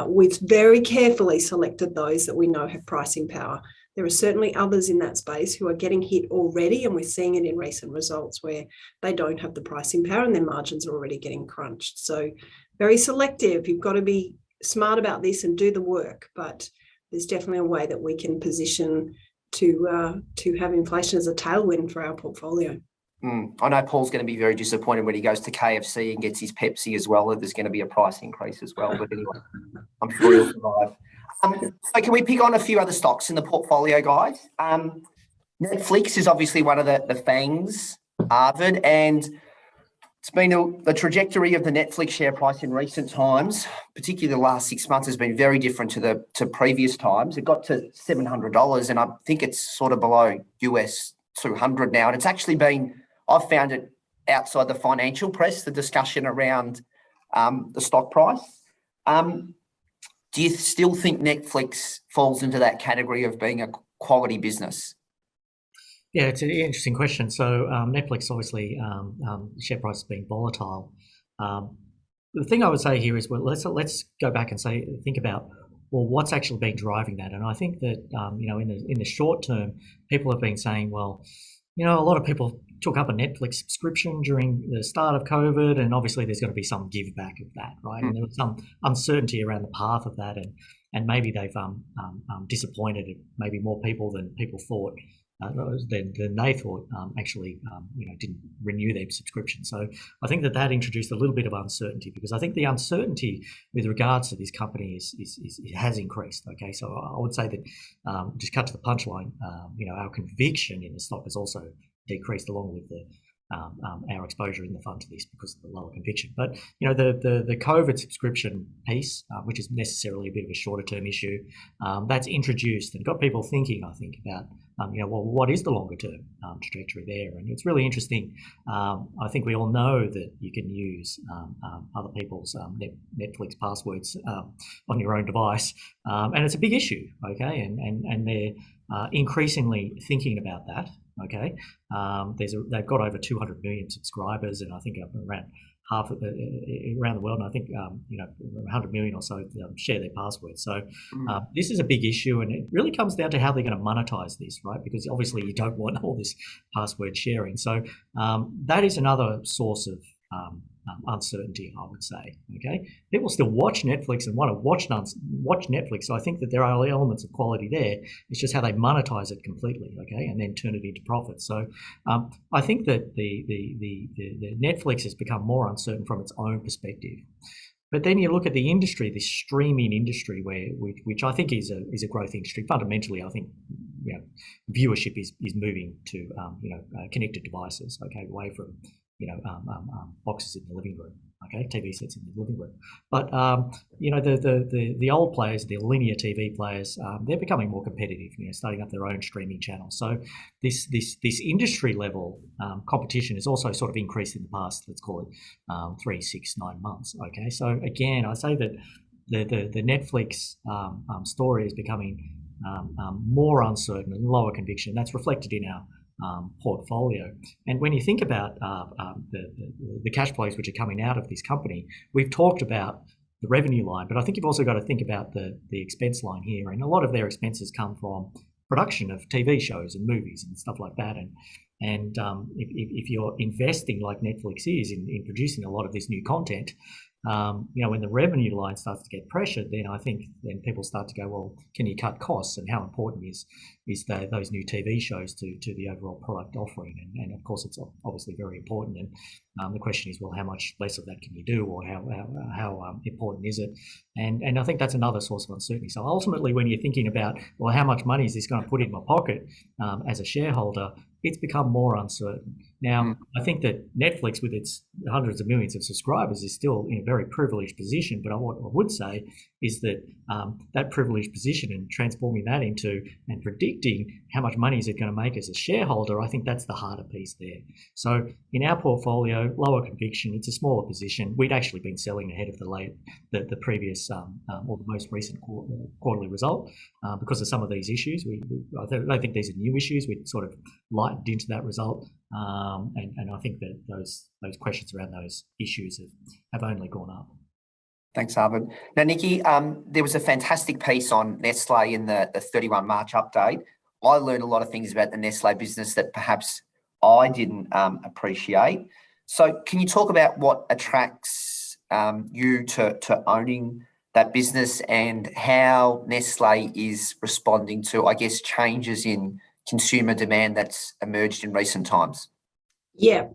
we've very carefully selected those that we know have pricing power. There are certainly others in that space who are getting hit already, and we're seeing it in recent results where they don't have the pricing power and their margins are already getting crunched. So very selective. You've got to be smart about this and do the work, but there's definitely a way that we can position to have inflation as a tailwind for our portfolio. I know Paul's going to be very disappointed when he goes to KFC and gets his Pepsi as well, that there's going to be a price increase as well. But anyway, I'm sure he'll survive. So can we pick on a few other stocks in the portfolio, guys? Netflix is obviously one of the fangs, Arvid, and it's been the trajectory of the Netflix share price in recent times, particularly the last 6 months, has been very different to previous times. It got to $700, and I think it's sort of below US 200 now. And it's actually been, I've found it outside the financial press, the discussion around the stock price. Do you still think Netflix falls into that category of being a quality business? Yeah, it's an interesting question. So Netflix, obviously, share price has been volatile. The thing I would say here is, well, let's go back and think about, well, what's actually been driving that? And I think that in the short term, people have been saying, well, a lot of people took up a Netflix subscription during the start of COVID, and obviously there's going to be some give back of that, right? And there was some uncertainty around the path of that, and maybe they've disappointed maybe more people than people thought. Than they thought didn't renew their subscription. So I think that introduced a little bit of uncertainty, because I think the uncertainty with regards to this company has increased. Okay, so I would say that just cut to the punchline. Our conviction in the stock has also decreased along with our exposure in the fund to this because of the lower conviction. But the COVID subscription piece, which is necessarily a bit of a shorter term issue, that's introduced and got people thinking, I think, about well, what is the longer term trajectory there? And it's really interesting. I think we all know that you can use other people's Netflix passwords on your own device, and it's a big issue. Okay, and they're increasingly thinking about that. Okay, they've got over 200 million subscribers, and I think around half of around the world, and I think 100 million or so share their passwords. So this is a big issue, and it really comes down to how they're going to monetize this, right? Because obviously you don't want all this password sharing. So that is another source of uncertainty, I would say. Okay, people still watch Netflix and want to watch Netflix. So I think that there are elements of quality there. It's just how they monetize it completely, okay, and then turn it into profit. So I think that the Netflix has become more uncertain from its own perspective. But then you look at the industry, this streaming industry, which I think is a growth industry. Fundamentally, I think viewership is moving to connected devices, okay, away from boxes in the living room, okay, TV sets in the living room. But the old players, the linear TV players, they're becoming more competitive, starting up their own streaming channels. So this industry level competition has also sort of increased in the past, let's call it 3, 6, 9 months. Okay, so again, I say that the Netflix story is becoming more uncertain and lower conviction. That's reflected in our portfolio. And when you think about the cash flows which are coming out of this company, we've talked about the revenue line, but I think you've also got to think about the expense line here. And a lot of their expenses come from production of TV shows and movies and stuff like that. And if you're investing like Netflix is in producing a lot of this new content, when the revenue line starts to get pressured, then I think then people start to go, well, can you cut costs, and how important is those new TV shows to the overall product offering? And of course, it's obviously very important. And the question is, well, how much less of that can you do, or how important is it? And I think that's another source of uncertainty. So ultimately, when you're thinking about, well, how much money is this going to put in my pocket as a shareholder, it's become more uncertain. Now, I think that Netflix, with its hundreds of millions of subscribers, is still in a very privileged position. But what I would say is that that privileged position and transforming that into and predicting how much money is it going to make as a shareholder, I think that's the harder piece there. So in our portfolio, lower conviction, it's a smaller position. We'd actually been selling ahead of the previous or the most recent quarterly result because of some of these issues. I don't think these are new issues. We sort of lightened into that result, and I think that those questions around those issues have only gone up. Thanks, Arvid. Now, Nikki, there was a fantastic piece on Nestle in the 31 March update. I learned a lot of things about the Nestle business that perhaps I didn't appreciate. So can you talk about what attracts you to owning that business, and how Nestle is responding to, I guess, changes in consumer demand that's emerged in recent times? Yeah,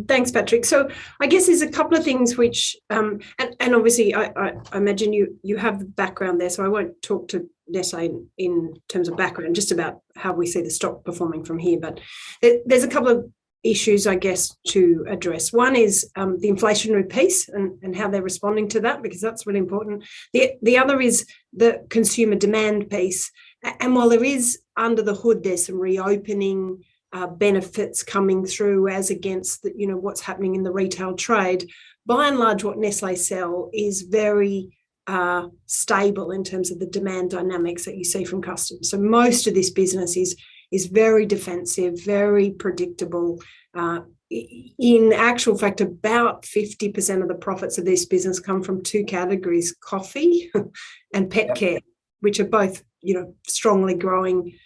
thanks, Patrick. So I guess there's a couple of things which, and obviously I imagine you have the background there, so I won't talk to Nestle in terms of background, just about how we see the stock performing from here. But there's a couple of issues, I guess, to address. One is the inflationary piece and how they're responding to that, because that's really important. The other is the consumer demand piece. And while there is under the hood, there's some reopening benefits coming through as against what's happening in the retail trade, by and large, what Nestle sell is very stable in terms of the demand dynamics that you see from customers. So most of this business is very defensive, very predictable. In actual fact, about 50% of the profits of this business come from two categories: coffee and pet care, which are both strongly growing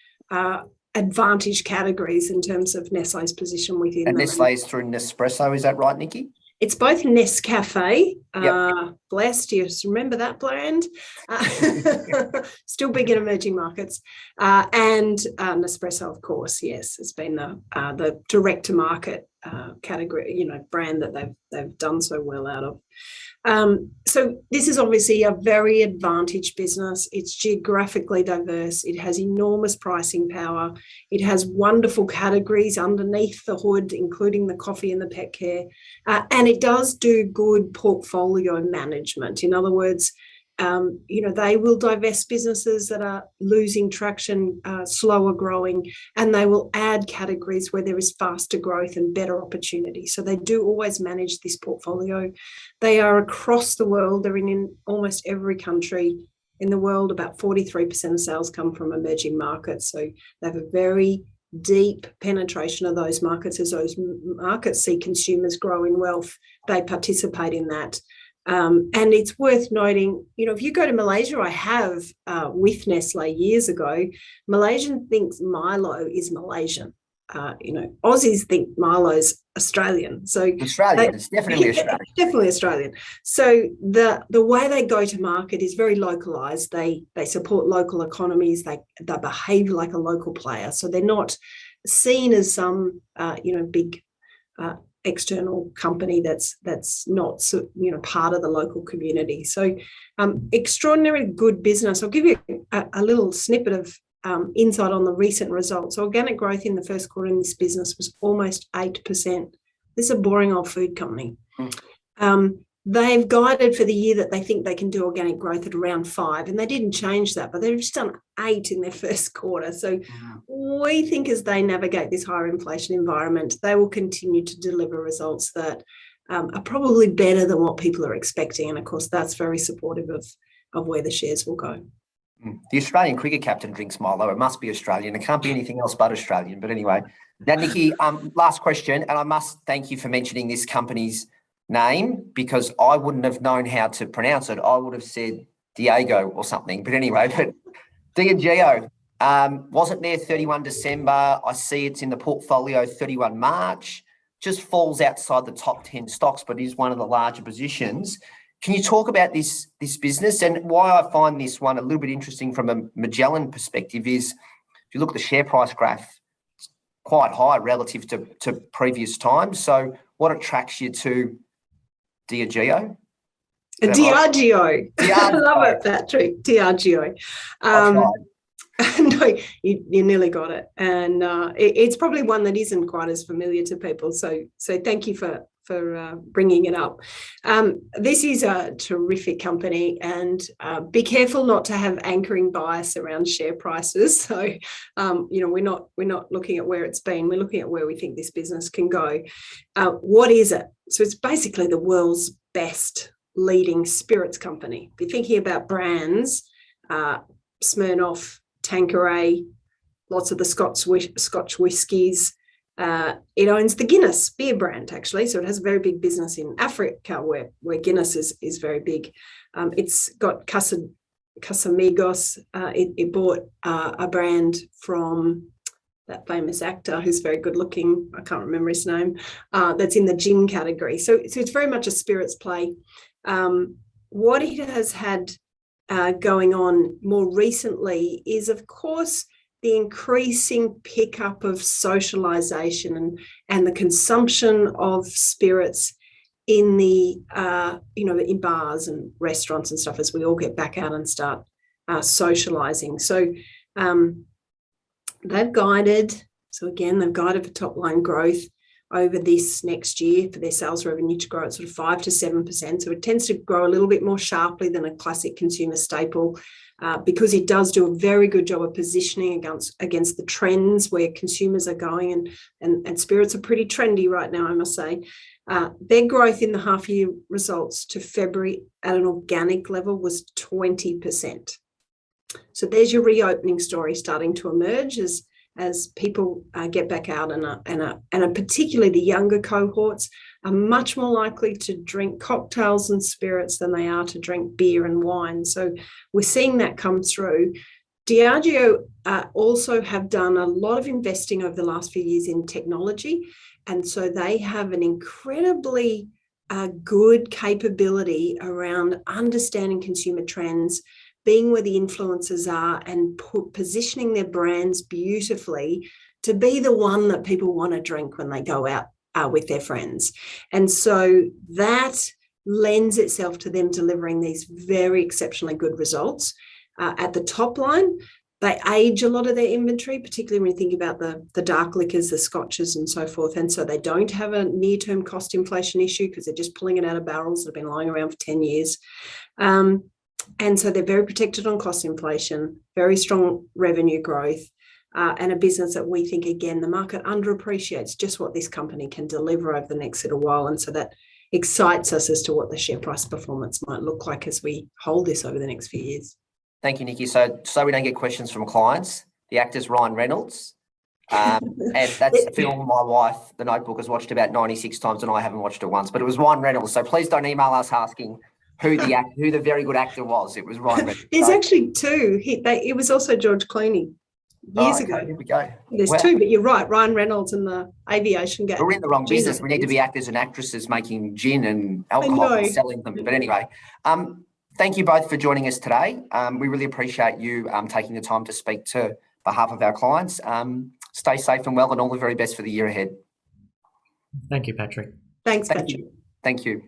advantage categories in terms of Nestle's position within. And Nestle's through Nespresso, is that right, Nikki? It's both Nescafe, blessed, you remember that brand, still big in emerging markets, and Nespresso, of course, yes, it's been the direct-to-market category, brand that they've done so well out of. So this is obviously a very advantaged business. It's geographically diverse. It has enormous pricing power. It has wonderful categories underneath the hood, including the coffee and the pet care. And it does do good portfolio management. In other words, they will divest businesses that are losing traction, slower growing, and they will add categories where there is faster growth and better opportunity. So they do always manage this portfolio. They are across the world. They're in almost every country in the world. About 43% of sales come from emerging markets. So they have a very deep penetration of those markets. As those markets see consumers grow in wealth, they participate in that. And it's worth noting, if you go to Malaysia, I have with Nestle years ago, Malaysian thinks Milo is Malaysian. Aussies think Milo's Australian. So Australian, it's definitely Australian. Definitely Australian. So the way they go to market is very localized. They support local economies. They behave like a local player. So they're not seen as some big external company that's not part of the local community. So extraordinarily good business. I'll give you a little snippet of insight on the recent results. Organic growth in the first quarter in this business was almost 8%. This is a boring old food company. They've guided for the year that they think they can do organic growth at around 5%, and they didn't change that, but they've just done 8% in their first quarter. So we think as they navigate this higher inflation environment, they will continue to deliver results that are probably better than what people are expecting. And of course, that's very supportive of where the shares will go. The Australian cricket captain drinks Milo. It must be Australian. It can't be anything else but Australian. But anyway, now, Nikki, last question, and I must thank you for mentioning this company's name because I wouldn't have known how to pronounce it. I would have said Diego or something. But anyway, Diageo wasn't there 31 December. I see it's in the portfolio 31 March. Just falls outside the top 10 stocks, but is one of the larger positions. Can you talk about this business? And why I find this one a little bit interesting from a Magellan perspective is if you look at the share price graph, it's quite high relative to previous times. So what attracts you to Diageo? Diageo. I love it, Patrick. Diageo. No, you nearly got it. And it's probably one that isn't quite as familiar to people. So thank you for bringing it up. This is a terrific company, and be careful not to have anchoring bias around share prices. So, we're not looking at where it's been. We're looking at where we think this business can go. What is it? So it's basically the world's best leading spirits company. If you're thinking about brands, Smirnoff, Tanqueray, lots of the Scotch whiskies. It owns the Guinness beer brand, actually. So it has a very big business in Africa where Guinness is very big. It's got Casamigos. It bought a brand from that famous actor who's very good looking. I can't remember his name. That's in the gin category. So it's very much a spirits play. What it has had going on more recently is, of course, the increasing pickup of socialization and the consumption of spirits in the in bars and restaurants and stuff as we all get back out and start socializing. So they've guided for top line growth over this next year for their sales revenue to grow at sort of 5 to 7%. So it tends to grow a little bit more sharply than a classic consumer staple. Because it does do a very good job of positioning against the trends where consumers are going, and spirits are pretty trendy right now, I must say. Their growth in the half-year results to February at an organic level was 20%. So there's your reopening story starting to emerge as people get back out, and particularly the younger cohorts are much more likely to drink cocktails and spirits than they are to drink beer and wine. So we're seeing that come through. Diageo also have done a lot of investing over the last few years in technology, and so they have an incredibly good capability around understanding consumer trends, being where the influencers are, and positioning their brands beautifully to be the one that people want to drink when they go out with their friends. And so that lends itself to them delivering these very exceptionally good results. At the top line, they age a lot of their inventory, particularly when you think about the dark liquors, the scotches and so forth. And so they don't have a near-term cost inflation issue because they're just pulling it out of barrels that have been lying around for 10 years. And so they're very protected on cost inflation, very strong revenue growth, and a business that we think, again, the market underappreciates just what this company can deliver over the next little while. And so that excites us as to what the share price performance might look like as we hold this over the next few years. Thank you, Nikki. So we don't get questions from clients. The actor's Ryan Reynolds. And that's a film my wife, The Notebook, has watched about 96 times and I haven't watched it once. But it was Ryan Reynolds. So please don't email us asking who the very good actor was. It was Ryan Reynolds. There's actually two. It was also George Clooney years ago. Here we go. There's two, but you're right. Ryan Reynolds and the aviation game. We're in the wrong business. We need to be actors and actresses making gin and alcohol and selling them. But anyway, thank you both for joining us today. We really appreciate you taking the time to speak to behalf of our clients. Stay safe and well, and all the very best for the year ahead. Thank you, Patrick. Thanks, Patrick. Thank you.